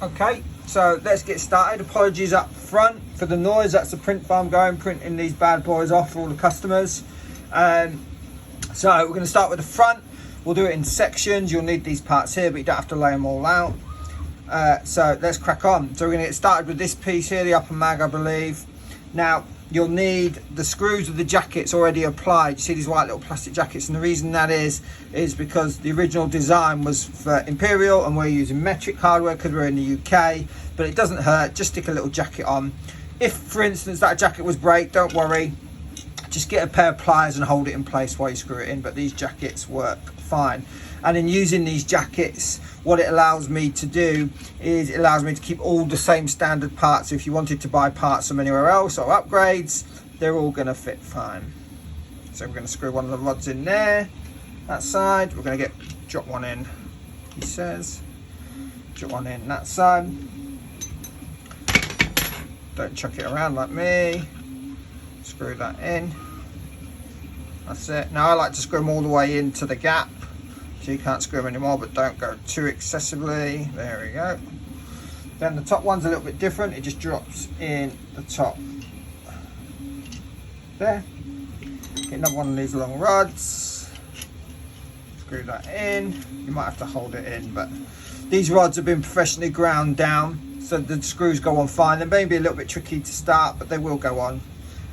Okay, so let's get started. Apologies up front for the noise. That's the print farm going, printing these bad boys off for all the customers. So we're going to start with the front. We'll do it in sections. You'll need these parts here, but you don't have to lay them all out. So let's crack on. So we're going to get started with this piece here, the upper mag, I believe. Now, you'll need the screws of the jackets already applied. You see these white little plastic jackets, and the reason that is because the original design was for Imperial and we're using metric hardware because we're in the UK, but it doesn't hurt, just stick a little jacket on. If, for instance, that jacket was break, don't worry, just get a pair of pliers and hold it in place while you screw it in, but these jackets work fine. And in using these jackets, what it allows me to do is it allows me to keep all the same standard parts. If you wanted to buy parts from anywhere else or upgrades, they're all going to fit fine. So we're going to screw one of the rods in there, that side. We're going to drop one in, he says. Drop one in that side. Don't chuck it around like me. Screw that in. That's it. Now I like to screw them all the way into the gap. So you can't screw them anymore, but don't go too excessively. There we go. Then the top one's a little bit different. It just drops in the top there. Get another one of these long rods. Screw that in. You might have to hold it in, but these rods have been professionally ground down, so the screws go on fine. They may be a little bit tricky to start, but they will go on.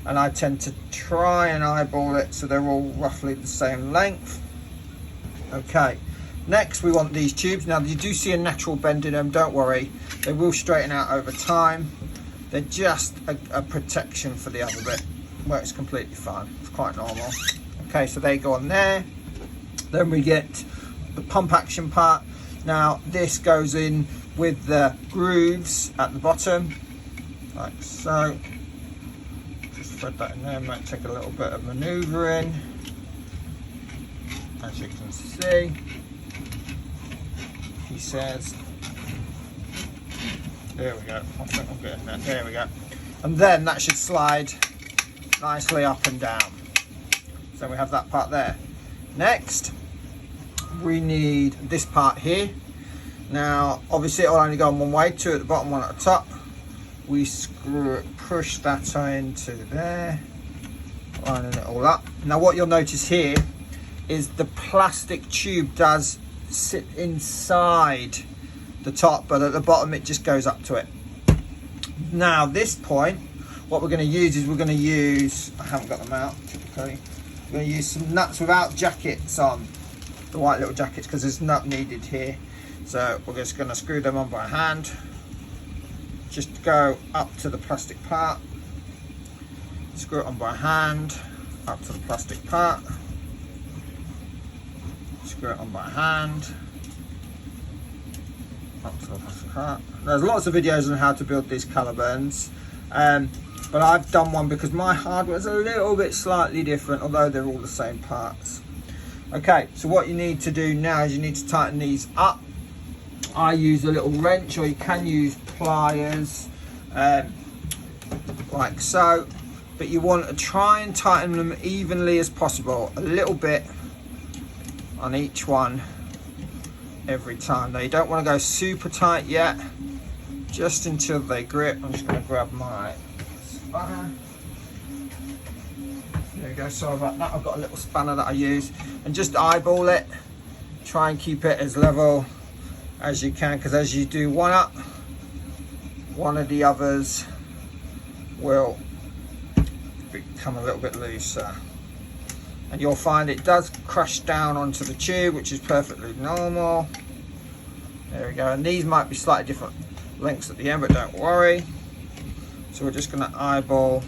And I tend to try and eyeball it so they're all roughly the same length. Okay, next we want these tubes. Now you do see a natural bend in them, don't worry, they will straighten out over time. They're just a protection for the other bit. Works completely fine, it's quite normal. Okay, so they go on there. Then we get the pump action part. Now this goes in with the grooves at the bottom, like so. Just thread that in there, might take a little bit of manoeuvring. As you can see, he says, there we go, I think I'm getting that, there we go. And then that should slide nicely up and down. So we have that part there. Next, we need this part here. Now, obviously it'll only go on one way, two at the bottom, one at the top. We screw it, push that into there, lining it all up. Now what you'll notice here is the plastic tube does sit inside the top, but at the bottom it just goes up to it. Now this point, what we're going to use is I haven't got them out typically, we're going to use some nuts without jackets on, the white little jackets, because there's nut needed here. So we're just going to screw them on by hand, just go up to the plastic part, screw it on by hand, up to the plastic part, screw it on by hand, up to the plastic part. There's lots of videos on how to build these Caliburns, but I've done one because my hardware is a little bit slightly different, although they're all the same parts. Okay, so what you need to do now is you need to tighten these up. I use a little wrench, or you can use pliers, like so, but you want to try and tighten them evenly as possible, a little bit on each one every time. Now you don't want to go super tight yet, just until they grip. I'm just going to grab my spanner. There we go, sorry about that. I've got a little spanner that I use, and just eyeball it, try and keep it as level as you can, because as you do one up, one of the others will become a little bit looser, and you'll find it does crush down onto the tube, which is perfectly normal. There we go, and these might be slightly different lengths at the end, but don't worry. So we're just going to eyeball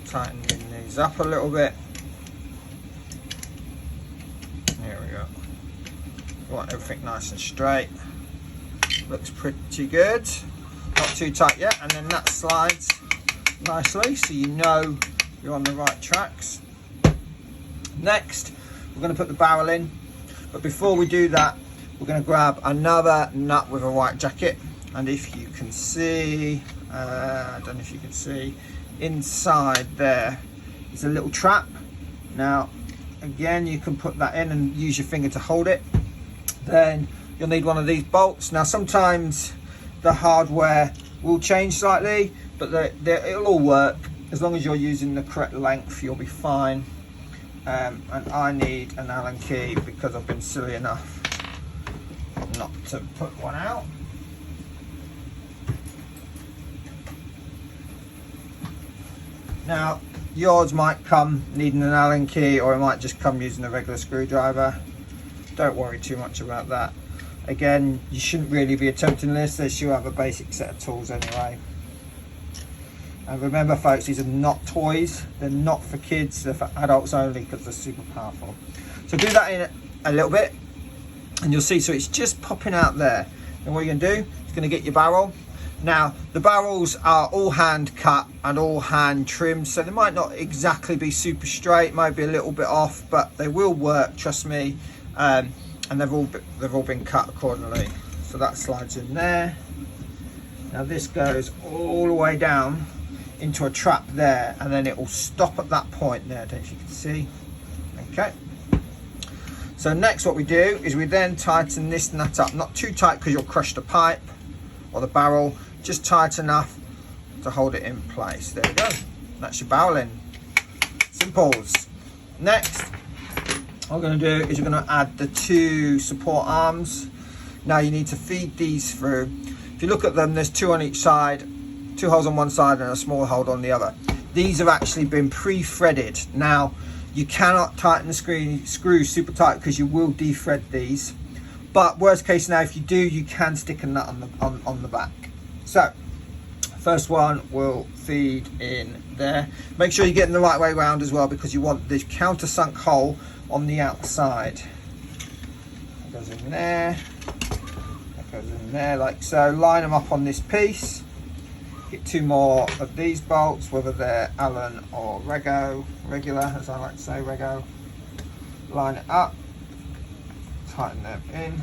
tightening these up a little bit. There we go. We want everything nice and straight. Looks pretty good. Not too tight yet, and then that slides nicely, so you know you're on the right tracks. Next, we're going to put the barrel in, but before we do that, we're going to grab another nut with a white jacket, and if you can see, I don't know if you can see, inside there is a little trap. Now again, you can put that in and use your finger to hold it. Then you'll need one of these bolts. Now sometimes the hardware will change slightly, but it'll all work. As long as you're using the correct length, you'll be fine. And I need an Allen key because I've been silly enough not to put one out. Now yours might come needing an Allen key, or it might just come using a regular screwdriver. Don't worry too much about that. Again, you shouldn't really be attempting this unless you have a basic set of tools anyway. And remember folks, these are not toys, they're not for kids, they're for adults only because they're super powerful. So do that in a little bit and you'll see, so it's just popping out there. And what you're going to do is going to get your barrel. Now the barrels are all hand cut and all hand trimmed, so they might not exactly be super straight, might be a little bit off, but they will work, trust me. And they've all been cut accordingly. So that slides in there. Now this goes all the way down into a trap there, and then it will stop at that point there. I don't know if you can see. Okay. So next what we do is we then tighten this nut up, not too tight because you'll crush the pipe or the barrel, just tight enough to hold it in place. There we go. That's your barrel in. Simples. Next, what we're going to do is we're going to add the 2 support arms. Now you need to feed these through. If you look at them, there's 2 on each side, 2 holes on one side and a small hole on the other. These have actually been pre-threaded. Now you cannot tighten the screw super tight because you will de-thread these, but worst case now, if you do, you can stick a nut on the back. So first one will feed in there. Make sure you're getting the right way around as well, because you want the countersunk hole on the outside. That goes in there, that goes in there like so. Line them up on this piece. Get 2 more of these bolts, whether they're Allen or regular, as I like to say, Rego. Line it up, tighten them in.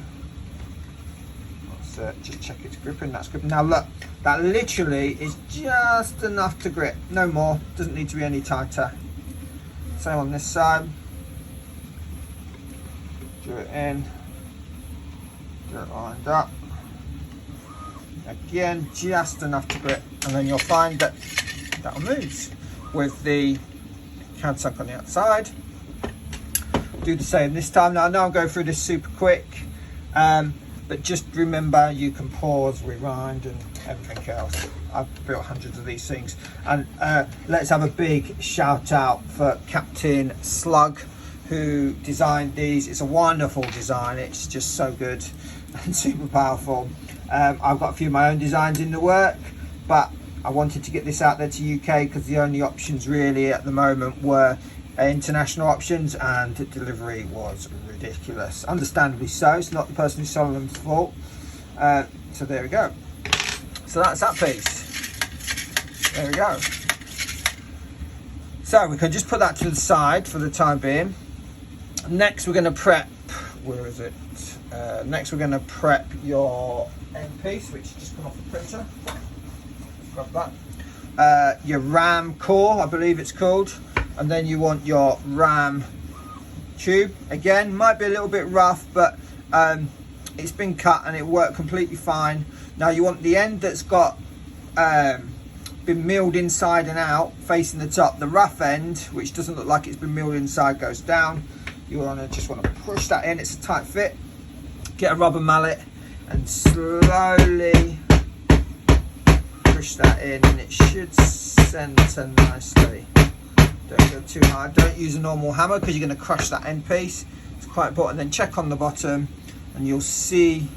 Just check it's gripping, that's gripping. Now look, that literally is just enough to grip, no more, doesn't need to be any tighter. Same on this side. Do it in, do it lined up. Again, just enough to grip, and then you'll find that that'll move with the countersunk on the outside. Do the same this time. Now I know I'm going through this super quick, but just remember you can pause, rewind and everything else. I've built hundreds of these things. And let's have a big shout out for Captain Slug, who designed these. It's a wonderful design, it's just so good and super powerful. I've got a few of my own designs in the work, but I wanted to get this out there to UK because the only options really at the moment were international options, and delivery was ridiculous. Understandably so, it's not the person who's selling them's fault. So there we go. So that's that piece. There we go. So we can just put that to the side for the time being. Next we're going to prep, where is it? Next we're going to prep your end piece, which just come off the printer. Grab that. Your RAM core, I believe it's called. And then you want your RAM tube. Again, might be a little bit rough, but it's been cut and it worked completely fine. Now you want the end that's got been milled inside and out facing the top. The rough end, which doesn't look like it's been milled inside, goes down. You just want to push that in. It's a tight fit. Get a rubber mallet and slowly push that in, and it should center nicely. Don't go too hard. Don't use a normal hammer because you're going to crush that end piece. It's quite important. Then check on the bottom and you'll see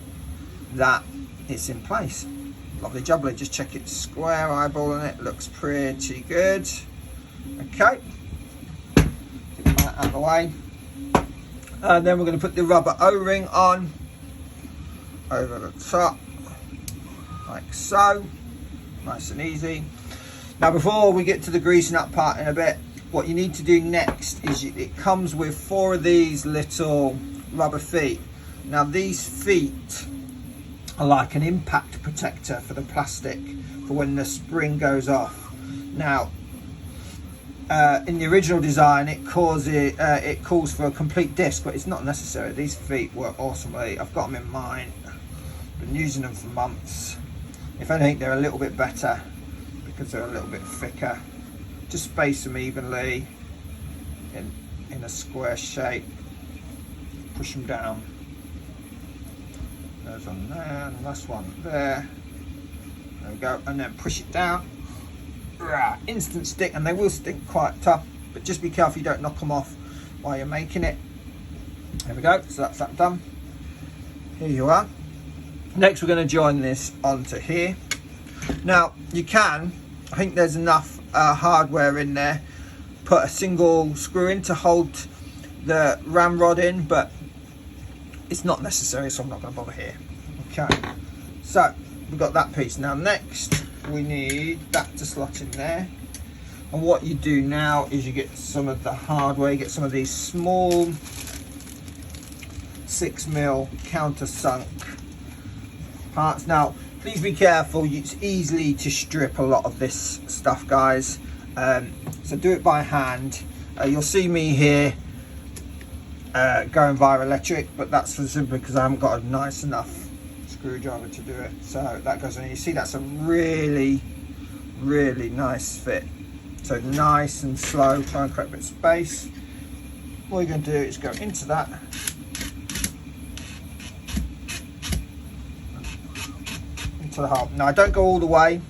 that it's in place. Lovely jubbly. Just check it's square, eyeballing it. Looks pretty good. Okay. Get that out of the way. And then we're going to put the rubber O-ring on over the top, like so. Nice and easy. Now before we get to the greasing up part in a bit, what you need to do next is it comes with 4 of these little rubber feet. Now these feet are like an impact protector for the plastic for when the spring goes off. Now in the original design it calls for a complete disc, but it's not necessary. These feet work awesomely. I've got them in mine, been using them for months. If anything, they're a little bit better because they're a little bit thicker. Just space them evenly in a square shape, push them down. There's one there, and the last one there. There we go, and then push it down. Instant stick, and they will stick quite tough, but just be careful you don't knock them off while you're making it. There we go, so that's that done. Here you are. Next we're going to join this onto here. Now you can, I think there's enough hardware in there, put a single screw in to hold the ramrod in, but it's not necessary, so I'm not going to bother here. Okay, so we've got that piece. Now next we need that to slot in there, and what you do now is you get some of the hardware. You get some of these small 6mm countersunk parts. Now please be careful, it's easy to strip a lot of this stuff, guys, so do it by hand. You'll see me here going via electric, but that's simply because I haven't got a nice enough screwdriver to do it. So that goes on. You see, that's a really nice fit. So nice and slow, try and create a bit of space. What you're going to do is go into that, into the hole. Now I don't go all the way,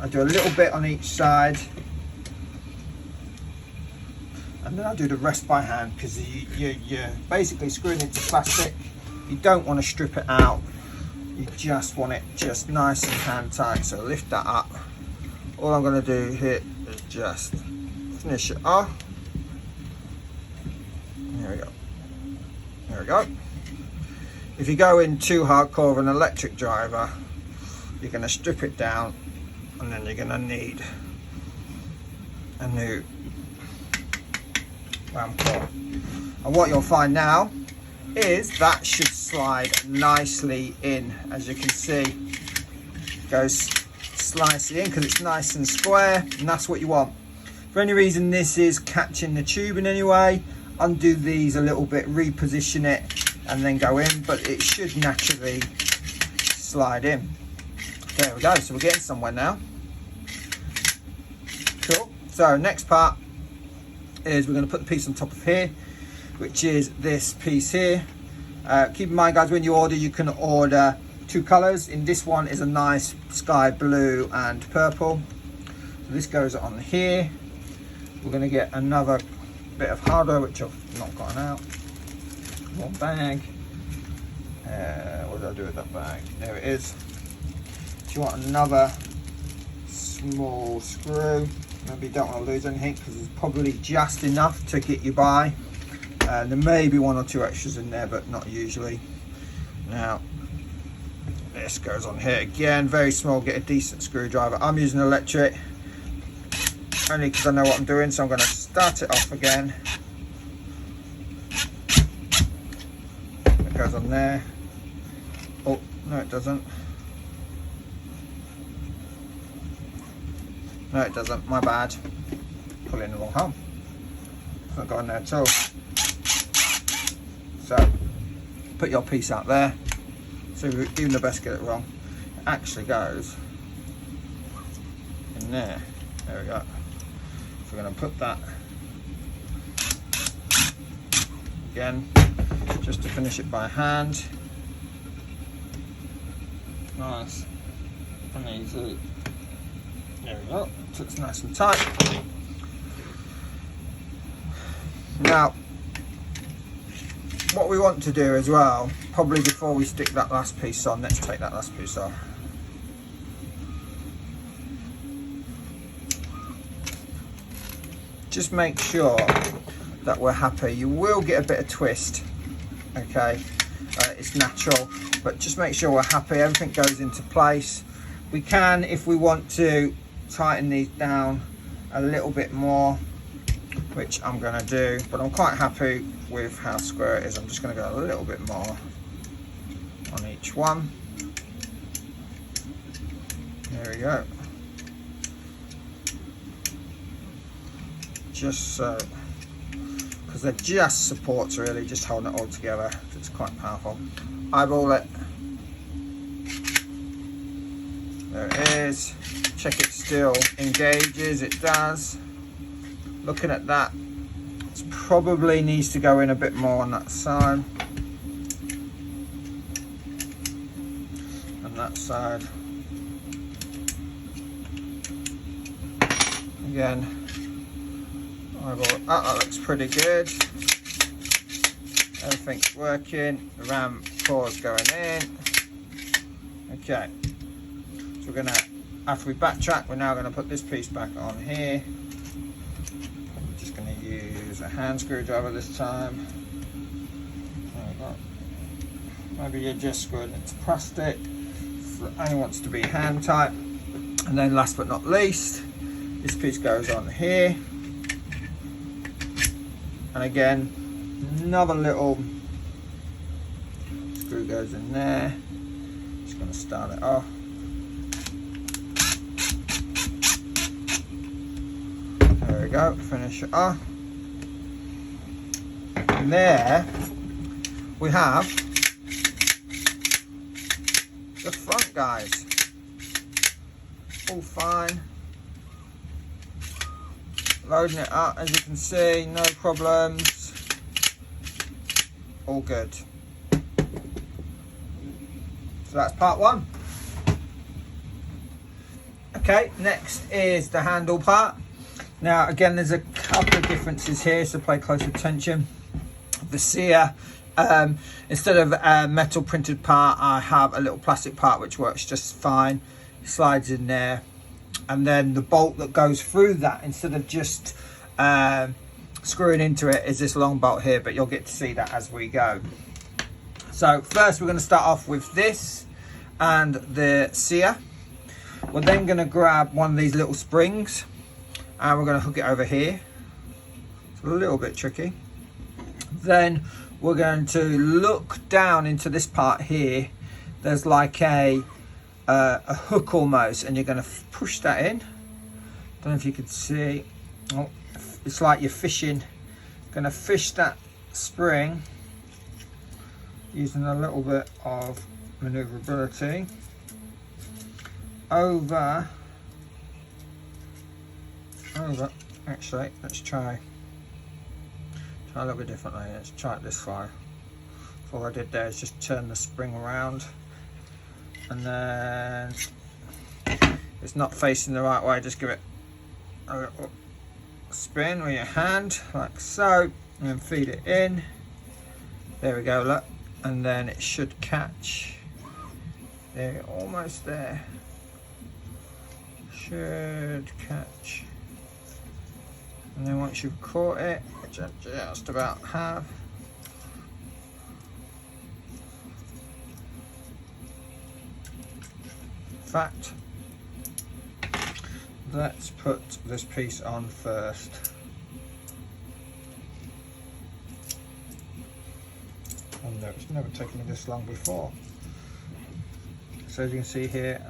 I do a little bit on each side, and then I do the rest by hand, because you're basically screwing into plastic. You don't want to strip it out, you just want it just nice and hand tight. So lift that up. All I'm going to do here is just finish it off. There we go. There we go. If you go in too hardcore with an electric driver, you're going to strip it down, and then you're going to need a new ram core. And what you'll find now is that should slide nicely in. As you can see, it goes slicey in because it's nice and square, and that's what you want. For any reason this is catching the tube in any way, undo these a little bit, reposition it, and then go in, but it should naturally slide in. There we go, so we're getting somewhere now. Cool. So next part is we're going to put the piece on top of here, which is this piece here. Keep in mind, guys, when you order, you can order two colours. In this one is a nice sky blue and purple. So this goes on here. We're going to get another bit of hardware, which I've not gotten out. One bag. What did I do with that bag? There it is. If you want another small screw, maybe you don't want to lose anything, because there's probably just enough to get you by. There may be one or two extras in there, but not usually. Now this goes on here again, very small. Get a decent screwdriver. I'm using electric only because I know what I'm doing, so I'm going to start it off again. It goes on there. Oh no, it doesn't. No, it doesn't. My bad. Pull in the wrong hole. It's not going there at all. So put your piece out there. So even the best get it wrong. It actually goes in there. There we go. So we're going to put that again, just to finish it by hand. Nice and easy. There we go. So it's nice and tight. Now, what we want to do as well, probably before we stick that last piece on, let's take that last piece off. Just make sure that we're happy. You will get a bit of twist, okay? It's natural, but just make sure we're happy. Everything goes into place. We can, if we want to, tighten these down a little bit more, which I'm going to do, but I'm quite happy with how square it is. I'm just going to go a little bit more on each one. There we go. just so, because they're just supports really, just holding it all together. It's quite powerful. Eyeball it. There it is. Check it still engages, it does. Looking at that, it probably needs to go in a bit more on that side. And that side. Again, that looks pretty good. Everything's working. The RAM core's going in. Okay. So we're gonna, after we backtrack, we're now gonna put this piece back on here. I'm just gonna use a hand screwdriver this time. Maybe you're just screwing it to plastic. So it only wants to be hand tight. And then last but not least, this piece goes on here. And again, another little screw goes in there. Just gonna start it off. There we go, finish it off. And there we have the front, guys. All fine. Loading it up, as you can see, no problems. All good. So that's part one. Okay, next is the handle part. Now again, there's a couple of differences here, so pay close attention. The sear, instead of a metal printed part, I have a little plastic part which works just fine. Slides in there. And then the bolt that goes through that, instead of just screwing into it, is this long bolt here, but you'll get to see that as we go. So first we're going to start off with this and the sear. We're then going to grab one of these little springs and we're going to hook it over here. It's a little bit tricky. Then we're going to look down into this part here. There's like a hook almost, and you're going to push that in. Don't know if you can see. Oh, it's like you're fishing. Going to fish that spring using a little bit of maneuverability over. Actually, let's try a little bit differently. Let's try it this way. All I did there is just turn the spring around, and then it's not facing the right way, just give it a little spin with your hand like so, and then feed it in. There we go, look, and then it should catch. There, almost there. Should catch. And then once you've caught it, which I just about have, fact, let's put this piece on first. Oh no, it's never taken me this long before. So as you can see here,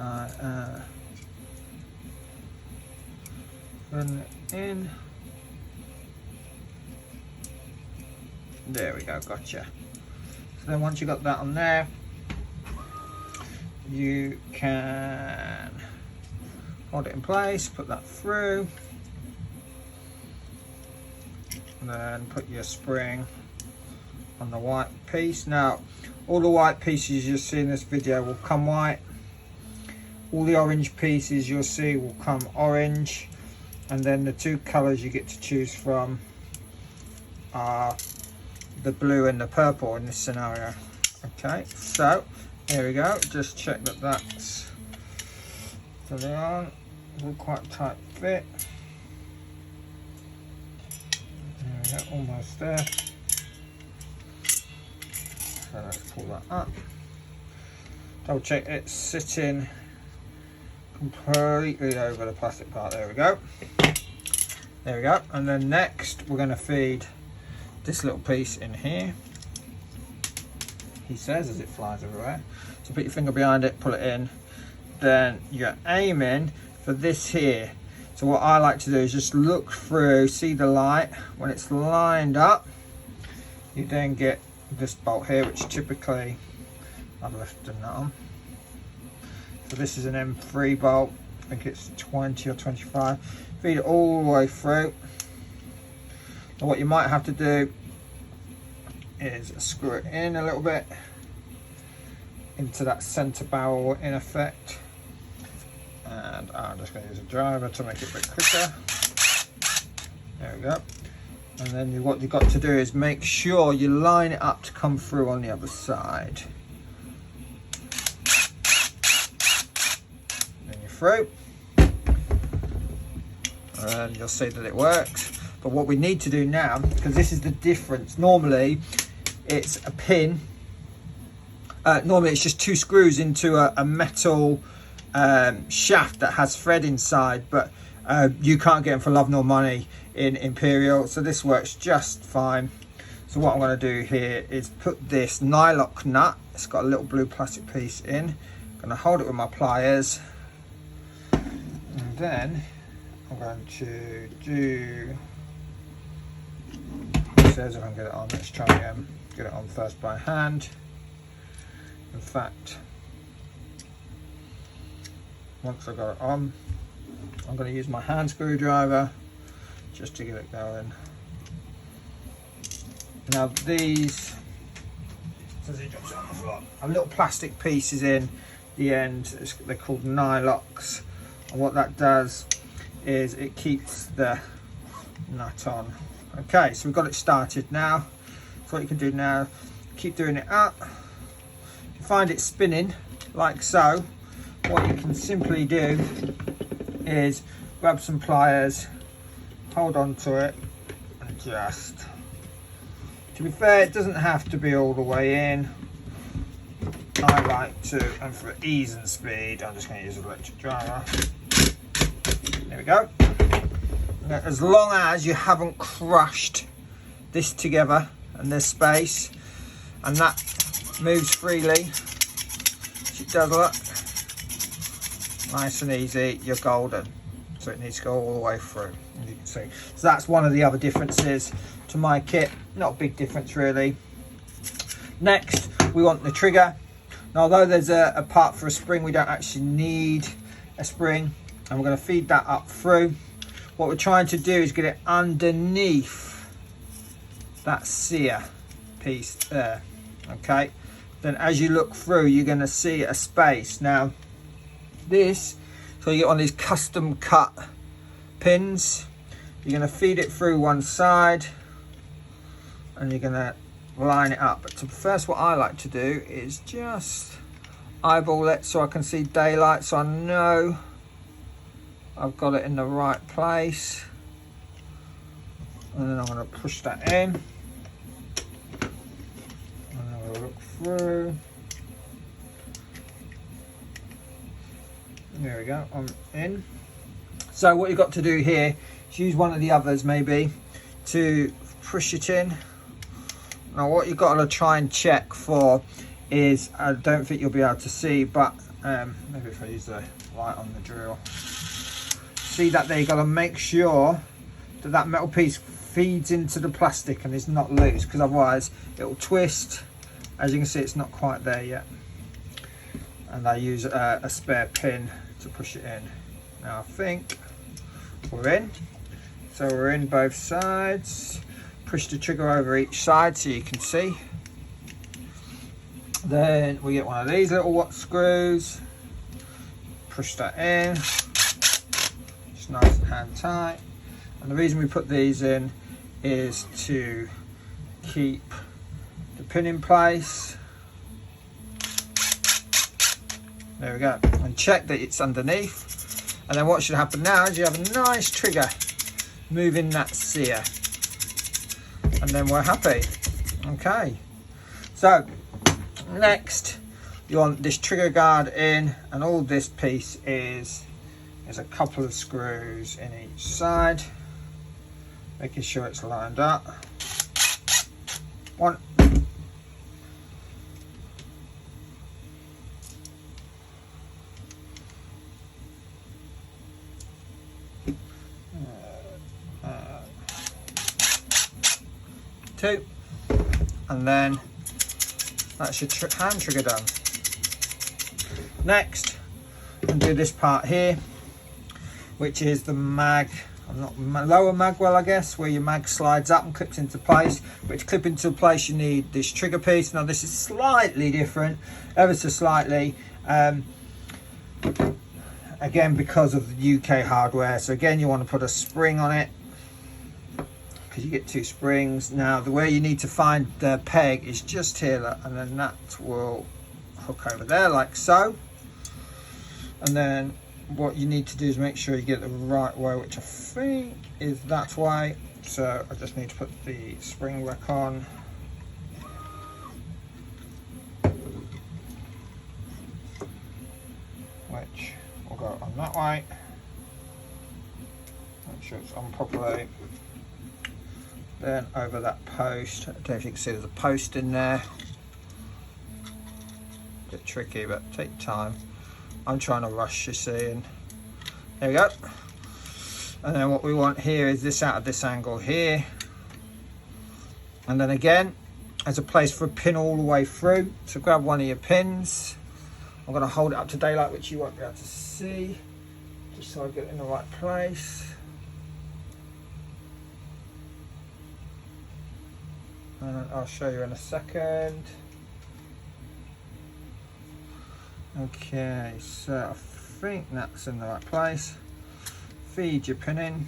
run it in. There we go, gotcha. So then once you got that on there, you can hold it in place, put that through, and then put your spring on the white piece. Now, all the white pieces you'll see in this video will come white. All the orange pieces you'll see will come orange. And then the two colours you get to choose from are the blue and the purple in this scenario. Okay, so here we go. Just check that that's fully on. Quite tight fit. There we go, almost there. So let's pull that up. Double check it's sitting completely over the plastic part. There we go. There we go. And then next we're going to feed this little piece in here, he says, as it flies everywhere. So put your finger behind it, pull it in. Then you're aiming for this here. So what I like to do is just look through, see the light. When it's lined up, you then get this bolt here, which typically I've left the nut on. So this is an M3 bolt, I think it's 20 or 25. Feed it all the way through. And what you might have to do is screw it in a little bit into that center barrel in effect. And I'm just going to use a driver to make it a bit quicker. There we go. And then what you've got to do is make sure you line it up to come through on the other side. Then you're through. And you'll see that it works. But what we need to do now, because this is the difference, normally it's a pin. Normally it's just 2 screws into a metal shaft that has thread inside, but you can't get them for love nor money in Imperial, so this works just fine. So what I'm going to do here is put this nylock nut, it's got a little blue plastic piece in, I'm going to hold it with my pliers, and then I'm going to do, it says if I can get it on, let's try again, get it on first by hand. In fact, once I've got it on, I'm going to use my hand screwdriver just to get it going. Now these are little plastic pieces in the end, they're called nylocks, and what that does is it keeps the nut on. Okay, so we've got it started now. So what you can do now, keep doing it up. If you find it spinning like so, what you can simply do is grab some pliers, hold on to it, and just, to be fair, it doesn't have to be all the way in. I like to, and for ease and speed, I'm just going to use an electric driver. There we go. Now, as long as you haven't crushed this together and there's space, and that moves freely, it does look nice and easy, you're golden. So it needs to go all the way through, as you can see. So that's one of the other differences to my kit. Not a big difference really. Next, we want the trigger. Now, although there's a part for a spring, we don't actually need a spring, and we're going to feed that up through. What we're trying to do is get it underneath that sear piece there. Okay, then as you look through, you're going to see a space. Now this, so you get one of these custom cut pins, you're going to feed it through one side and you're going to line it up. But first, what I like to do is just eyeball it so I can see daylight, so I know I've got it in the right place. And then I'm going to push that in. And we'll look through. There we go, I'm in. So what you've got to do here is use one of the others maybe to push it in. Now what you've got to try and check for is, I don't think you'll be able to see, but maybe if I use the light on the drill. See that there, you've got to make sure that that metal piece feeds into the plastic and is not loose, because otherwise it will twist. As you can see, it's not quite there yet. And I use a spare pin to push it in. Now I think we're in. So we're in both sides. Push the trigger over each side so you can see. Then we get one of these little Watt screws. Push that in. It's nice and hand tight. And the reason we put these in is to keep the pin in place. There we go. And check that it's underneath. And then what should happen now is you have a nice trigger moving that sear. And then we're happy. Okay. So next you want this trigger guard in, and all this piece is a couple of screws in each side, making sure it's lined up. One. 2, and then that's your hand trigger done. Next, and do this part here, which is the mag, lower mag well, I guess, where your mag slides up and clips into place. But to clip into place, you need this trigger piece. Now this is slightly different, ever so slightly, again because of the UK hardware. So again, you want to put a spring on it, because you get 2 springs. Now the way you need to find the peg is just here, and then that will hook over there like so. And then what you need to do is make sure you get the right way, which I think is that way. So I just need to put the spring back on. Which will go on that way. Make sure it's on properly. Then over that post. I don't know if you can see there's a post in there. A bit tricky, but take your time. I'm trying to rush, you see, and there we go. And then what we want here is this out of this angle here. And then again, there's a place for a pin all the way through. So grab one of your pins. I'm going to hold it up to daylight, which you won't be able to see, just so I get it in the right place. And I'll show you in a second. Okay, so I think that's in the right place. Feed your pin in.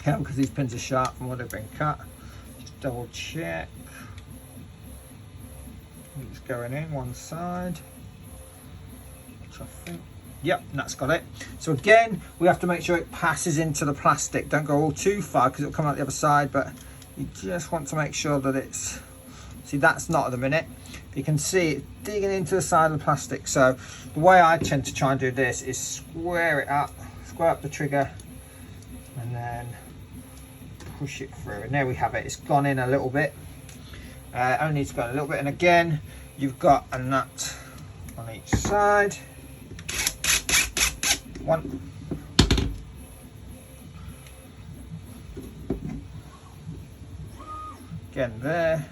Count, because these pins are sharp and would have been cut. Just double check. It's going in one side. Which I think, yep, that's got it. So again, we have to make sure it passes into the plastic. Don't go all too far because it'll come out the other side, but you just want to make sure that it's, see, that's not at the minute. You can see it digging into the side of the plastic. So the way I tend to try and do this is square up the trigger, and then push it through. And there we have it. It's gone in a little bit. Only needs to go in a little bit. And again, you've got a nut on each side. One. Again there.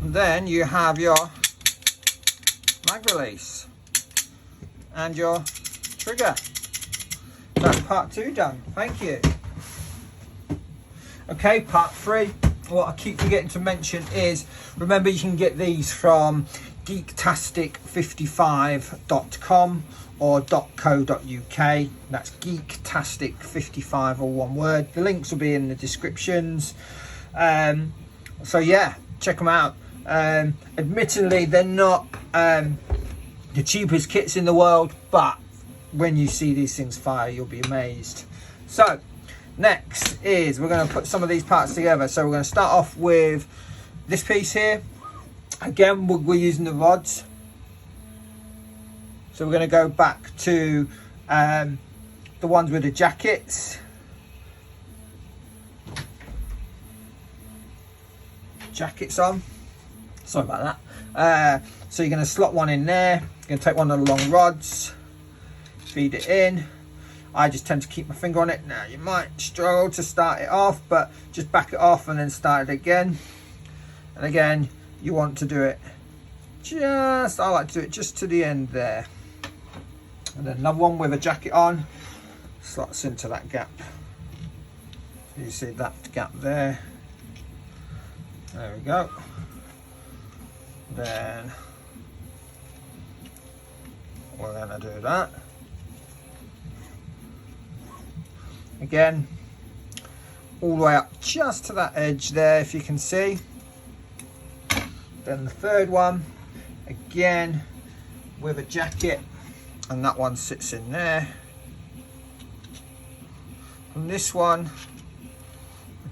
And then you have your mag release and your trigger. That's part 2 done. Thank you. Okay, part 3. What I keep forgetting to mention is, remember you can get these from GEEKTASTIC55.com or .co.uk. That's GEEKTASTIC55, all one word. The links will be in the descriptions. So yeah, check them out. Admittedly, they're not the cheapest kits in the world, but when you see these things fire, you'll be amazed. So next is we're going to put some of these parts together. So we're going to start off with this piece here. Again, we're using the rods. So we're going to go back to the ones with the jackets. On. Sorry about that. So you're going to slot one in there. You're going to take one of the long rods, feed it in. I just tend to keep my finger on it. Now you might struggle to start it off, but just back it off and then start it again. And again, you want to do it just, I like to do it just to the end there. And then another one with a jacket on, slots into that gap. You see that gap there. There we go. Then we're going to do that. Again, all the way up just to that edge there, if you can see. Then the third one, again, with a jacket, and that one sits in there. And this one,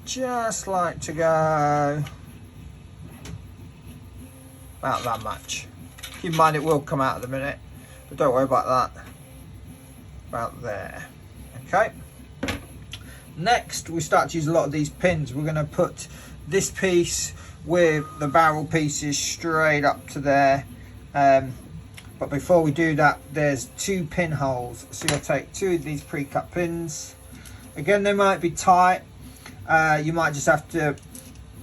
just like to go about that much. Keep in mind it will come out in a minute, but don't worry about that. About there. Okay. Next, we start to use a lot of these pins. We're going to put this piece with the barrel pieces straight up to there. But before we do that, there's 2 pinholes. So you'll take 2 of these pre-cut pins. Again, they might be tight. You might just have to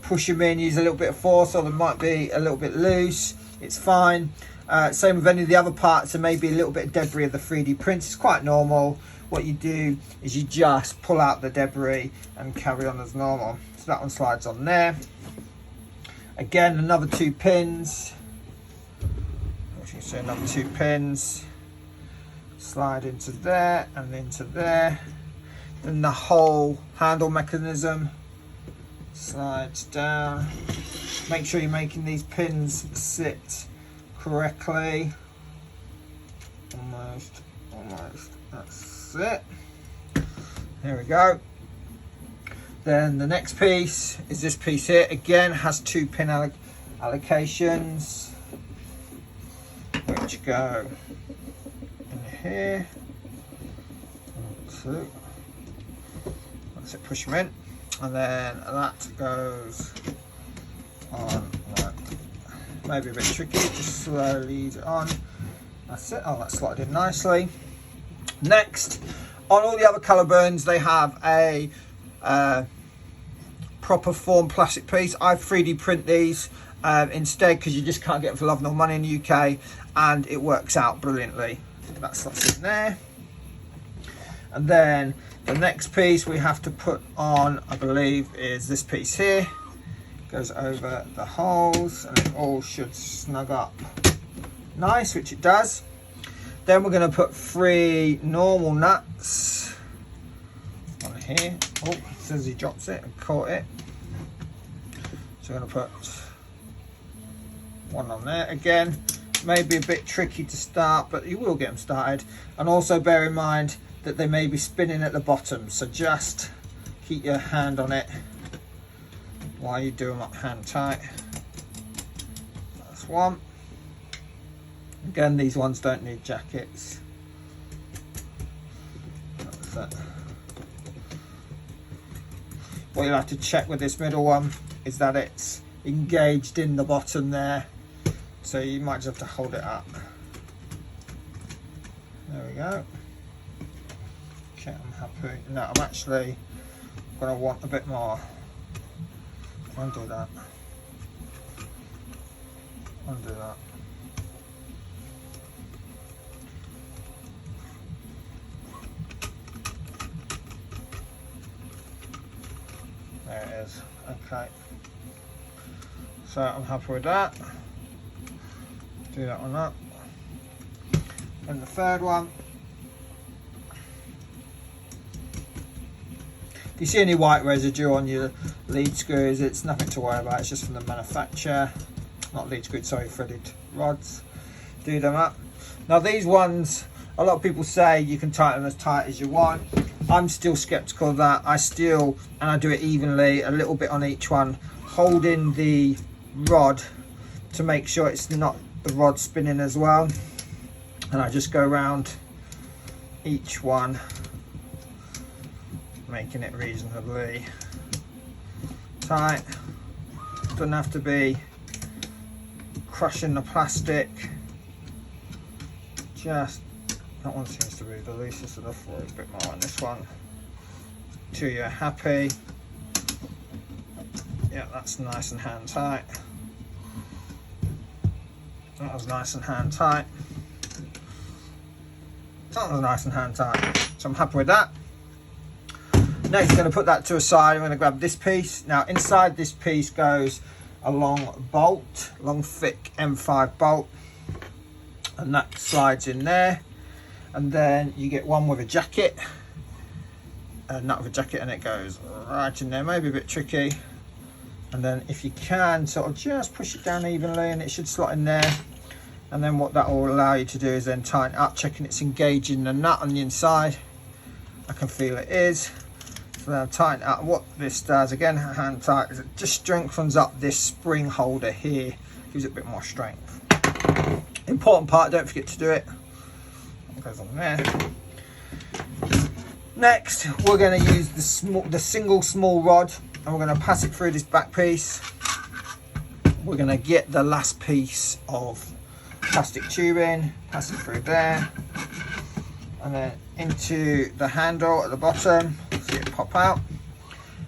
push them in, use a little bit of force, or they might be a little bit loose. It's fine. Same with any of the other parts. There may be a little bit of debris of the 3D prints. It's quite normal. What you do is you just pull out the debris and carry on as normal. So that one slides on there. Again, another 2 pins. As you can see, another 2 pins. Slide into there and into there. Then the whole handle mechanism slides down. Make sure you're making these pins sit correctly. Almost. That's it. There we go. Then the next piece is this piece here. Again, has 2 pin allocations, which go in here. 1, 2. That's it. Push them in, and then that goes on like, maybe a bit tricky, just slowly ease it on. That's it. Oh, that slotted in nicely. Next, on all the other Caliburns, they have a proper form plastic piece. I 3D print these instead, because you just can't get them for love nor money in the UK, and it works out brilliantly. That slots in there. And then the next piece we have to put on, I believe, is this piece here. Goes over the holes, and it all should snug up nice, which it does. Then we're going to put 3 normal nuts on here. Oh, it says he drops it and caught it. So we're going to put 1 on there. Again, maybe a bit tricky to start, but you will get them started. And also bear in mind that they may be spinning at the bottom, so just keep your hand on it while you do them up hand tight. That's 1. Again, these ones don't need jackets. That's it. What you'll have to check with this middle one is that it's engaged in the bottom there, so you might just have to hold it up. There we go. Okay, I'm happy. No, I'm actually going to want a bit more. Undo that. Undo that. There it is. Okay. So I'm happy with that. Do that one up. And the third one. If you see any white residue on your lead screws, it's nothing to worry about. It's just from the manufacturer. Not lead screws, sorry, threaded rods. Do them up. Now these ones, a lot of people say you can tighten them as tight as you want. I'm still skeptical of that. I still, and I do it evenly, a little bit on each one, holding the rod to make sure it's not the rod spinning as well. And I just go around each one, making it reasonably tight. Doesn't have to be crushing the plastic. Just, that one seems to be the loosest enough, for a bit more on this one till you're happy. Yeah, that's nice and hand tight. That was nice and hand tight. That was nice and hand tight. So I'm happy with that. Next, I'm going to put that to a side. I'm going to grab this piece. Now, inside this piece goes a long bolt, long thick M5 bolt, and that slides in there. And then you get one with a jacket, a nut with a jacket, and it goes right in there. Maybe a bit tricky. And then if you can, sort of just push it down evenly, and it should slot in there. And then what that will allow you to do is then tighten it up, checking it's engaging the nut on the inside. I can feel it is. So then I'll tighten it up. What this does, again, hand tight, is it just strengthens up this spring holder here, gives it a bit more strength. Important part, don't forget to do it. It goes on there. Next, we're going to use the single small rod, and we're going to pass it through this back piece. We're going to get the last piece of plastic tubing, pass it through there, and then into the handle at the bottom, see it pop out.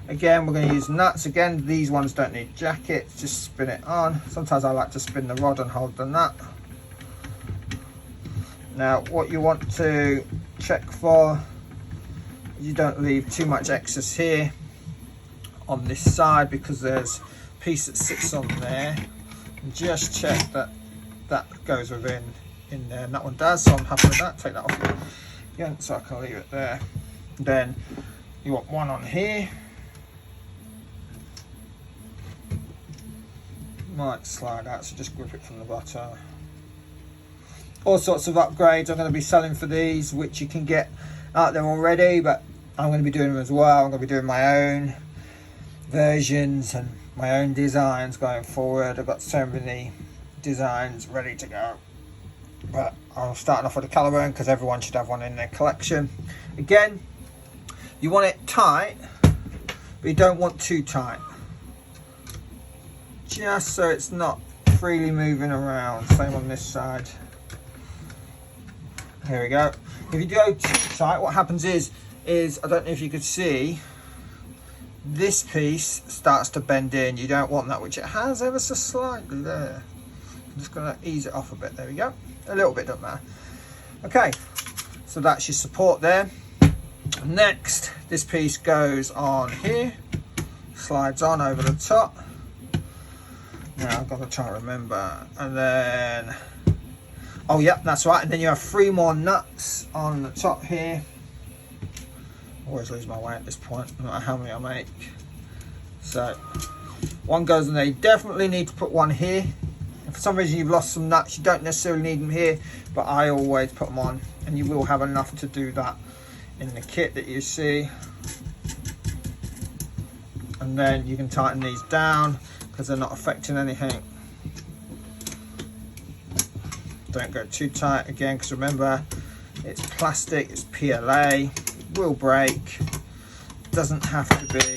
Again, we're going to use nuts. Again, these ones don't need jackets, just spin it on. Sometimes I like to spin the rod and hold the nut. Now, what you want to check for, you don't leave too much excess here on this side, because there's a piece that sits on there. And just check that that goes within in there, and that one does, so I'm happy with that. Take that off again so I can leave it there. Then you want one on here. Might slide out, so just grip it from the bottom. All sorts of upgrades I'm going to be selling for these, which you can get out there already, but I'm going to be doing them as well. I'm going to be doing my own versions and my own designs going forward. I've got so many designs ready to go, but I'm starting off with a Caliburn because everyone should have one in their collection. Again, you want it tight, but you don't want too tight, just so it's not freely moving around. Same on this side. Here we go. If you go too tight, what happens is I don't know if you could see, this piece starts to bend in. You don't want that, which it has ever so slightly there. I'm just going to ease it off a bit. There we go. A little bit, doesn't matter. Okay, so that's your support there. Next, this piece goes on here, slides on over the top. Now I've got to try and remember. And then, oh yep, that's right. And then you have 3 more nuts on the top here. Always lose my way at this point, no matter how many I make. So one goes in there. You definitely need to put one here. If for some reason you've lost some nuts, you don't necessarily need them here, but I always put them on, and you will have enough to do that in the kit that you see. And then you can tighten these down because they're not affecting anything. Don't go too tight again, because remember, it's plastic, it's PLA, will break. Doesn't have to be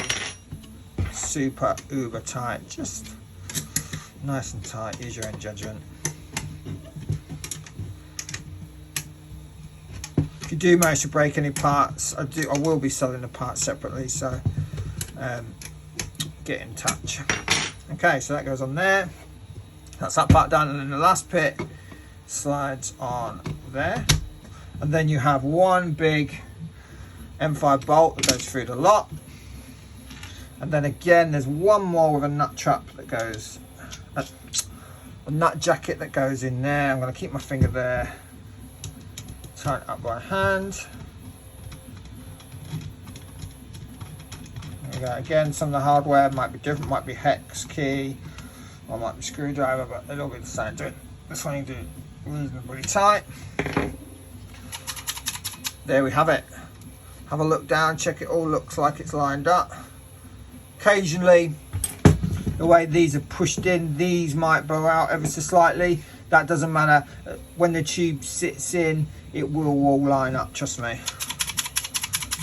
super uber tight, just nice and tight. Use your own judgment. If you do manage to break any parts, I will be selling the parts separately, so get in touch. Okay, so that goes on there. That's that part done, and then the last bit slides on there, and then you have one big M5 bolt that goes through the lot, and then again there's one more with a nut trap that goes, a nut jacket that goes in there. I'm going to keep my finger there, tighten it up by hand. There we go. Again, some of the hardware might be different, might be hex key, or might be screwdriver, but it'll be the same. Do it. This one you do reasonably tight. There we have it. Have a look down, check it all looks like it's lined up. Occasionally, the way these are pushed in, these might bow out ever so slightly. That doesn't matter. When the tube sits in, it will all line up, trust me.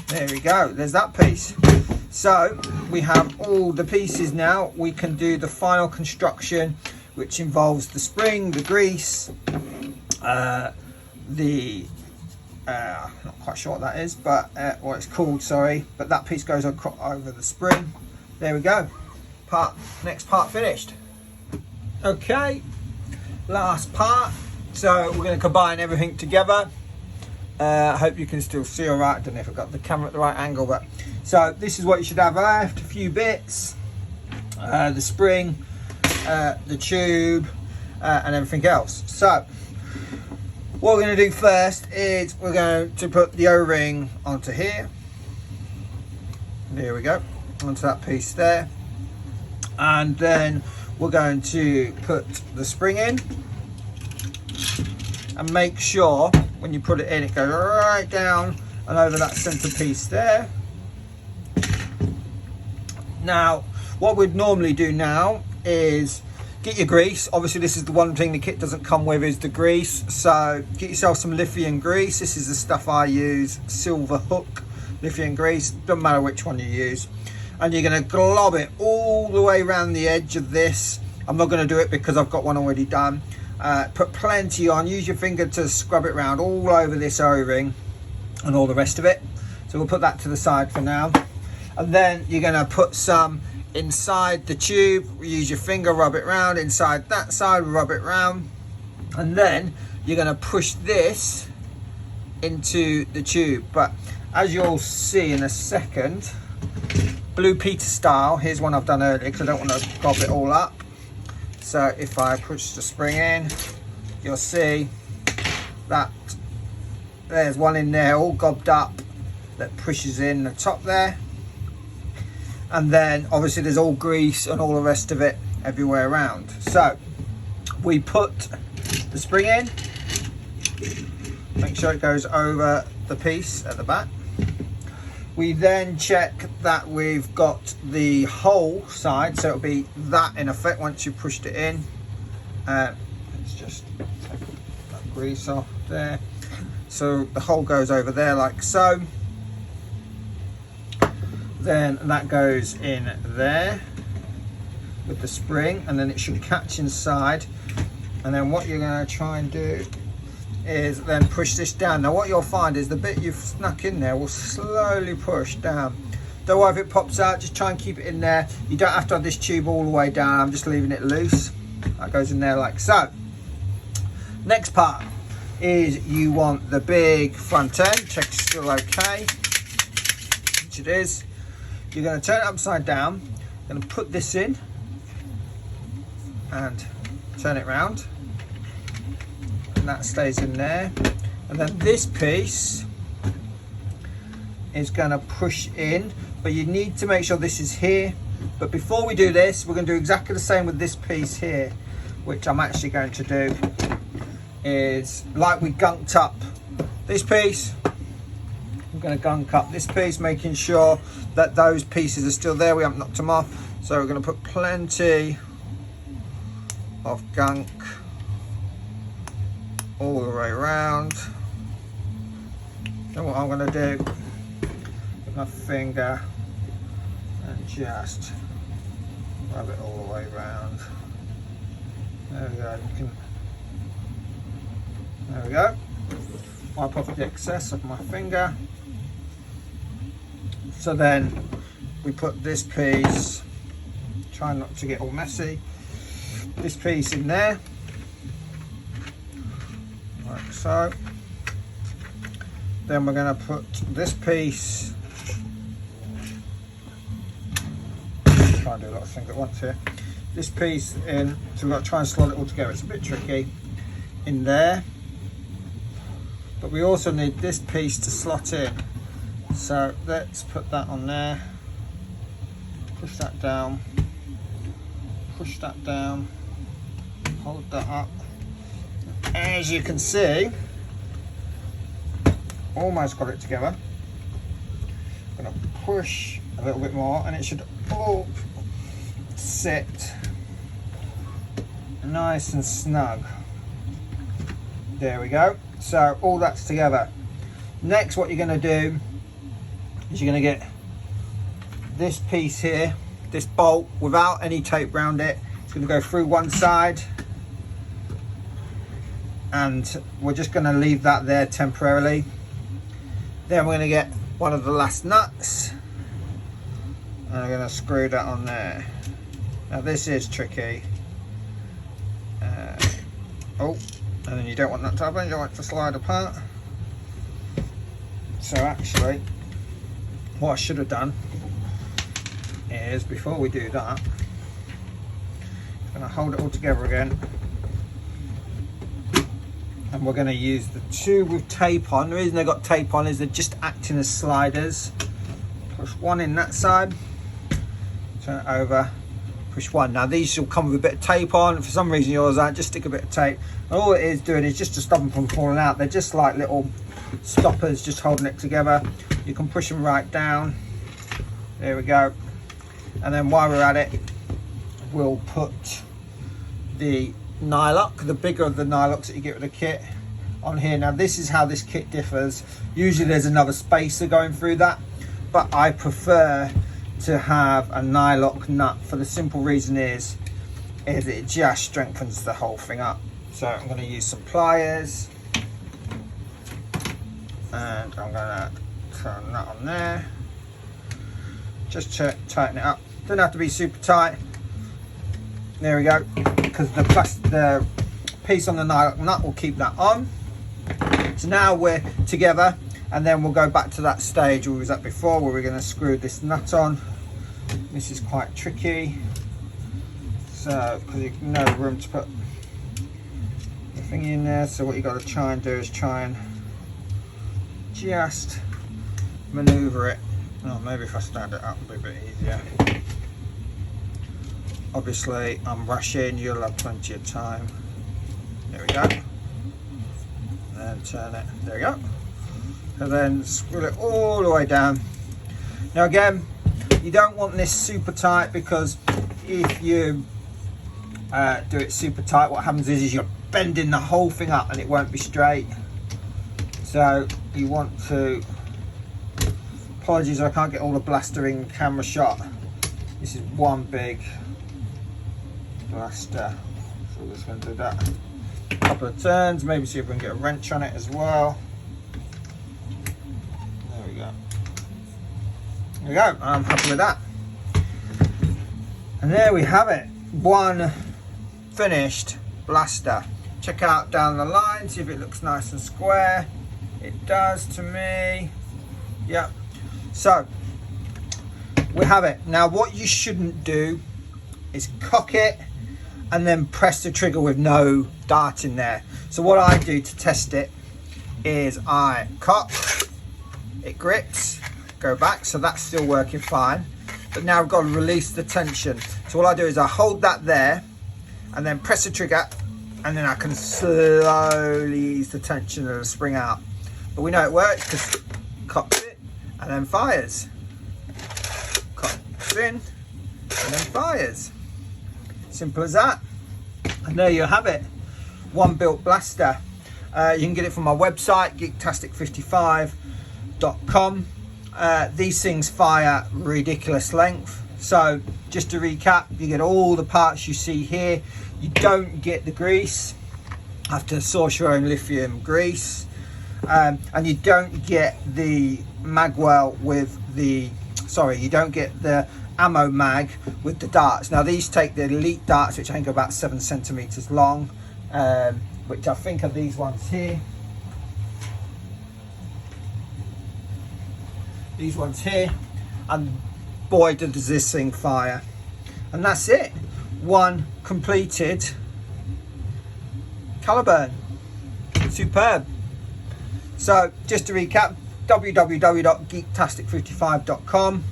There we go, there's that piece. So we have all the pieces now. We can do the final construction, which involves the spring, the grease, not quite sure what that is, but what it's called, sorry, but that piece goes over the spring. There we go. Next part finished. Okay, last part. So we're going to combine everything together. I hope you can still see all right. I don't know if I've got the camera at the right angle, but so this is what you should have left. A few bits, the spring, the tube, and everything else. So what we're going to do first is we're going to put the O-ring onto here. There we go, onto that piece there. And then we're going to put the spring in. And make sure when you put it in, it goes right down and over that center piece there. Now, what we'd normally do now is get your grease. Obviously, this is the one thing the kit doesn't come with, is the grease. So get yourself some lithium grease. This is the stuff I use, Silver Hook lithium grease. Doesn't matter which one you use. And you're going to glob it all the way around the edge of this. I'm not going to do it because I've got one already done. Put plenty on. Use your finger to scrub it around all over this O-ring and all the rest of it. So we'll put that to the side for now. And then you're going to put some inside the tube. Use your finger, rub it round inside that side, rub it round, and then you're going to push this into the tube. But as you'll see in a second, Blue Peter style, here's one I've done earlier because I don't want to gob it all up. So if I push the spring in, you'll see that there's one in there all gobbed up that pushes in the top there. And then obviously there's all grease and all the rest of it everywhere around. So we put the spring in, make sure it goes over the piece at the back. We then check that we've got the whole side, so it'll be that in effect once you pushed it in. Let's just take that grease off there. So the hole goes over there like so. Then that goes in there with the spring, and then it should catch inside. And then what you're going to try and do is then push this down. Now what you'll find is the bit you've snuck in there will slowly push down. Don't worry if it pops out, just try and keep it in there. You don't have to have this tube all the way down, I'm just leaving it loose. That goes in there like so. Next part is you want the big front end, check it's still okay, which it is. You're going to turn it upside down, you're going to put this in and turn it round, and that stays in there. And then this piece is going to push in, but you need to make sure this is here. But before we do this, we're going to do exactly the same with this piece here, which I'm actually going to do is like we gunked up this piece, we're going to gunk up this piece, making sure that those pieces are still there, we haven't knocked them off. So we're going to put plenty of gunk all the way around. Then what I'm going to do with my finger and just rub it all the way around. There we go. There we go. Wipe off the excess of my finger. So then we put this piece, try not to get all messy, this piece in there, like so. Then we're going to put this piece, try and do a lot of things at once here, this piece in, so we've got to try and slot it all together, it's a bit tricky, in there. But we also need this piece to slot in. So let's put that on there, push that down, hold that up. As you can see, almost got it together. I'm going to push a little bit more and it should all sit nice and snug. There we go. So all that's together. Next, what you're going to do is you're going to get this piece here, this bolt without any tape around it. It's going to go through one side, and we're just going to leave that there temporarily. Then we're going to get one of the last nuts and I'm going to screw that on there. Now this is tricky. And then you don't want that to happen, you don't want it to slide apart. So actually, what I should have done is, before we do that, I'm going to hold it all together again. And we're going to use the two with tape on. The reason they got tape on is they're just acting as sliders. Push one in that side, turn it over, push one. Now these will come with a bit of tape on. For some reason yours aren't, just stick a bit of tape. And all it is doing is just to stop them from falling out. They're just like little stoppers, just holding it together. You can push them right down. There we go. And then while we're at it, we'll put the nylock, the bigger of the nylocks that you get with the kit, on here. Now this is how this kit differs. Usually there's another spacer going through that, but I prefer to have a nylock nut for the simple reason is it just strengthens the whole thing up. So I'm going to use some pliers and I'm going to turn that on there. just tighten it up. Doesn't have to be super tight. There we go, because the piece on the nut will keep that on. So now we're together, and then we'll go back to that stage where we was at before, where we're going to screw this nut on. This is quite tricky, so because you've no room to put the thing in there. So what you got to try and do is try and just maneuver it. Oh, maybe if I stand it up, it'll be a bit easier. Obviously, I'm rushing. You'll have plenty of time. There we go. And turn it. There we go. And then screw it all the way down. Now again, you don't want this super tight, because if you do it super tight, what happens is you're bending the whole thing up and it won't be straight. So you want to, apologies I can't get all the blastering camera shot. This is one big blaster, so we're just going to do that a couple of turns, maybe see if we can get a wrench on it as well. There we go. There we go. I'm happy with that. And there we have it, one finished blaster. Check out down the line, see if it looks nice and square. It does to me. Yep. So we have it. Now what you shouldn't do is cock it and then press the trigger with no dart in there. So what I do to test it is I cock, it grips, go back, so that's still working fine. But now I've got to release the tension. So what I do is I hold that there and then press the trigger, and then I can slowly ease the tension of the spring out. But we know it works because cocks it and then fires. Cocks in and then fires. Simple as that. And there you have it, one built blaster. You can get it from my website, GEEKTASTIC55.com. These things fire ridiculous length. So just to recap, you get all the parts you see here. You don't get the grease, have to source your own lithium grease, and you don't get the magwell with the, sorry, you don't get the ammo mag with the darts. Now these take the elite darts, which I think are about 7 centimeters long, which I think are these ones here. These ones here, and boy does this thing fire. And that's it, one completed Caliburn. Superb. So just to recap, www.geektastic55.com.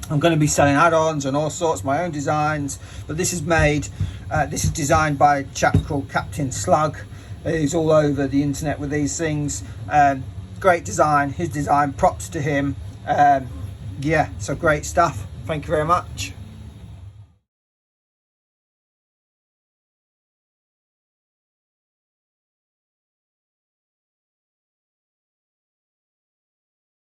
I'm going to be selling add-ons and all sorts, my own designs, but this is made, this is designed by a chap called Captain Slug, who's all over the internet with these things. Great design, his design, props to him. Yeah, so great stuff. Thank you very much.